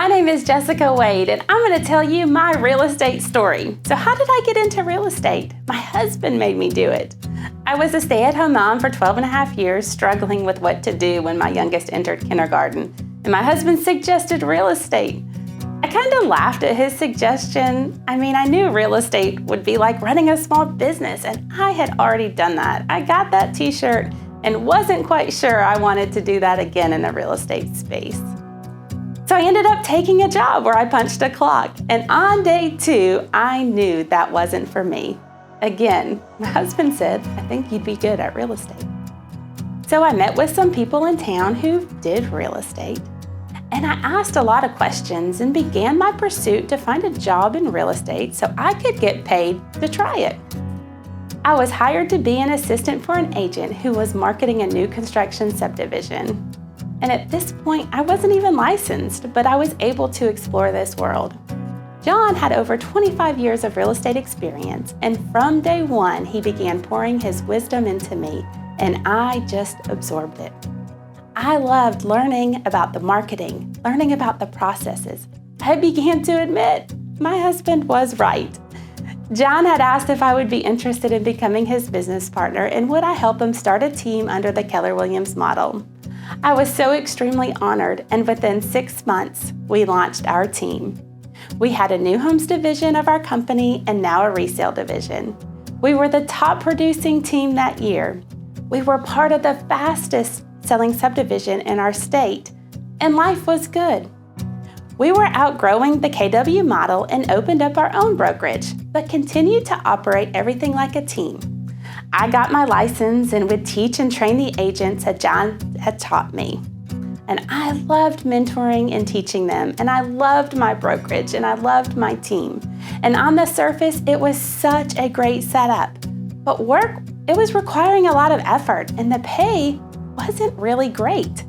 My name is Jessica Wade, and I'm going to tell you my real estate story. So how did I get into real estate? My husband made me do it. I was a stay-at-home mom for 12 and a half years, struggling with what to do when my youngest entered kindergarten, and my husband suggested real estate. I kind of laughed at his suggestion. I knew real estate would be like running a small business, and I had already done that. I got that t-shirt and wasn't quite sure I wanted to do that again in the real estate space. So I ended up taking a job where I punched a clock, and on day 2, I knew that wasn't for me. Again, my husband said, "I think you'd be good at real estate." So I met with some people in town who did real estate, and I asked a lot of questions and began my pursuit to find a job in real estate so I could get paid to try it. I was hired to be an assistant for an agent who was marketing a new construction subdivision. And at this point, I wasn't even licensed, but I was able to explore this world. John had over 25 years of real estate experience, and from day 1, he began pouring his wisdom into me, and I just absorbed it. I loved learning about the marketing, learning about the processes. I began to admit my husband was right. John had asked if I would be interested in becoming his business partner and would I help him start a team under the Keller Williams model. I was so extremely honored, and within 6 months, we launched our team. We had a new homes division of our company and now a resale division. We were the top producing team that year. We were part of the fastest selling subdivision in our state, and life was good. We were outgrowing the KW model and opened up our own brokerage, but continued to operate everything like a team. I got my license and would teach and train the agents that John had taught me. And I loved mentoring and teaching them, and I loved my brokerage, and I loved my team. And on the surface, it was such a great setup. But work, it was requiring a lot of effort, and the pay wasn't really great.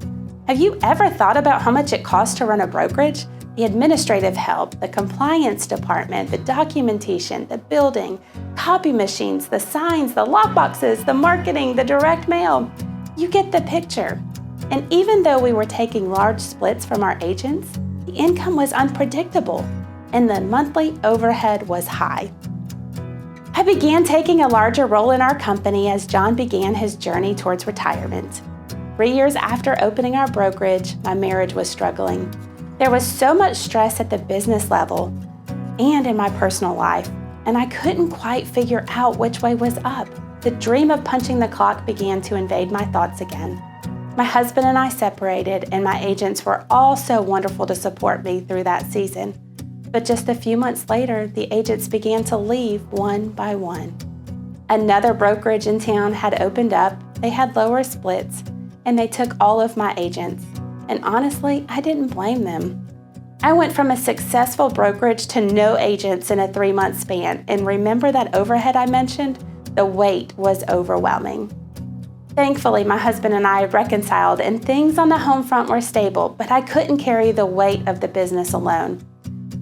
Have you ever thought about how much it costs to run a brokerage? The administrative help, the compliance department, the documentation, the building, copy machines, the signs, the lockboxes, the marketing, the direct mail. You get the picture. And even though we were taking large splits from our agents, the income was unpredictable and the monthly overhead was high. I began taking a larger role in our company as John began his journey towards retirement. 3 years after opening our brokerage, my marriage was struggling. There was so much stress at the business level and in my personal life, and I couldn't quite figure out which way was up. The dream of punching the clock began to invade my thoughts again. My husband and I separated, and my agents were all so wonderful to support me through that season. But just a few months later, the agents began to leave one by one. Another brokerage in town had opened up, they had lower splits, and they took all of my agents. And honestly, I didn't blame them. I went from a successful brokerage to no agents in a 3-month span, and remember that overhead I mentioned? The weight was overwhelming. Thankfully, my husband and I reconciled, and things on the home front were stable, but I couldn't carry the weight of the business alone.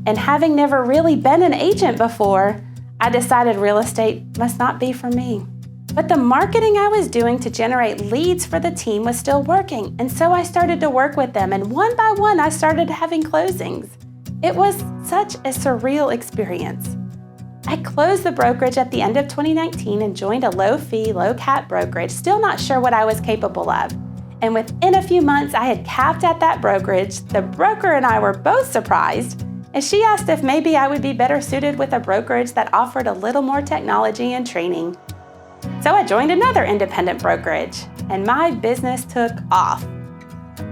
And having never really been an agent before, I decided real estate must not be for me. But the marketing I was doing to generate leads for the team was still working, and so I started to work with them, and one by one I started having closings. It was such a surreal experience. I closed the brokerage at the end of 2019 and joined a low-fee, low-cap brokerage, still not sure what I was capable of. And within a few months, I had capped at that brokerage. The broker and I were both surprised, and she asked if maybe I would be better suited with a brokerage that offered a little more technology and training. So I joined another independent brokerage, and my business took off.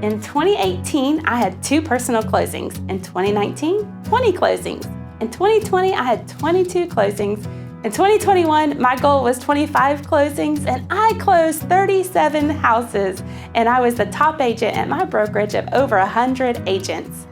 In 2018, I had 2 personal closings. In 2019, 20 closings. In 2020, I had 22 closings. In 2021, my goal was 25 closings, and I closed 37 houses, and I was the top agent at my brokerage of over 100 agents.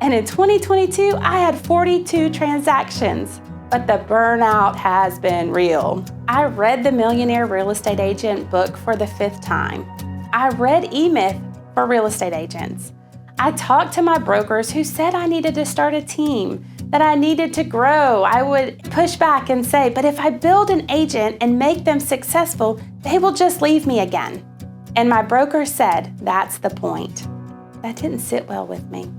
And in 2022, I had 42 transactions. But the burnout has been real. I read the Millionaire Real Estate Agent book for the 5th time. I read E-Myth for real estate agents. I talked to my brokers who said I needed to start a team, that I needed to grow. I would push back and say, but if I build an agent and make them successful, they will just leave me again. And my broker said, that's the point. That didn't sit well with me.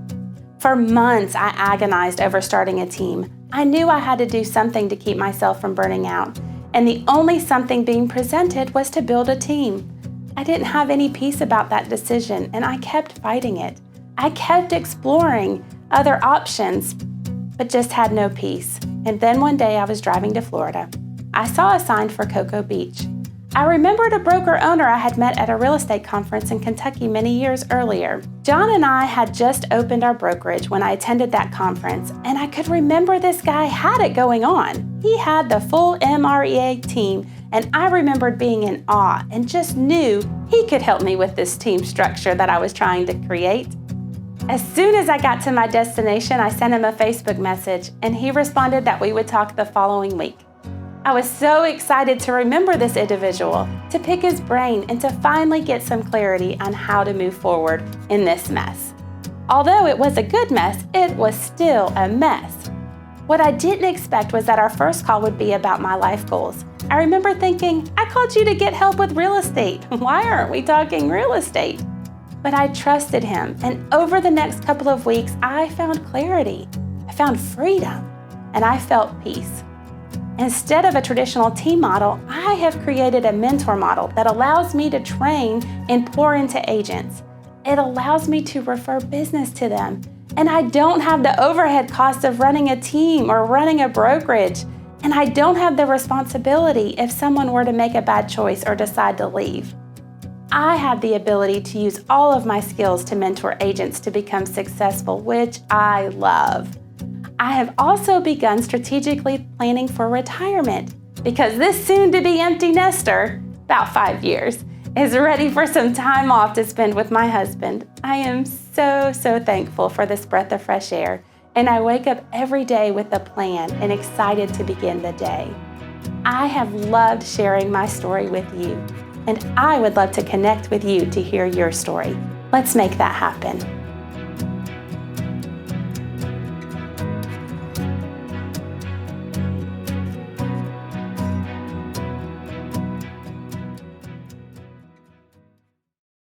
For months, I agonized over starting a team. I knew I had to do something to keep myself from burning out, and the only something being presented was to build a team. I didn't have any peace about that decision, and I kept fighting it. I kept exploring other options, but just had no peace. And then one day I was driving to Florida. I saw a sign for Cocoa Beach. I remembered a broker owner I had met at a real estate conference in Kentucky many years earlier. John and I had just opened our brokerage when I attended that conference, and I could remember this guy had it going on. He had the full MREA team, and I remembered being in awe and just knew he could help me with this team structure that I was trying to create. As soon as I got to my destination, I sent him a Facebook message, and he responded that we would talk the following week. I was so excited to remember this individual, to pick his brain, and to finally get some clarity on how to move forward in this mess. Although it was a good mess, it was still a mess. What I didn't expect was that our first call would be about my life goals. I remember thinking, I called you to get help with real estate. Why aren't we talking real estate? But I trusted him, and over the next couple of weeks, I found clarity. I found freedom, and I felt peace. Instead of a traditional team model, I have created a mentor model that allows me to train and pour into agents. It allows me to refer business to them, and I don't have the overhead cost of running a team or running a brokerage, and I don't have the responsibility if someone were to make a bad choice or decide to leave. I have the ability to use all of my skills to mentor agents to become successful, which I love. I have also begun strategically planning for retirement because this soon-to-be empty nester, about 5 years, is ready for some time off to spend with my husband. I am so thankful for this breath of fresh air, and I wake up every day with a plan and excited to begin the day. I have loved sharing my story with you, and I would love to connect with you to hear your story. Let's make that happen.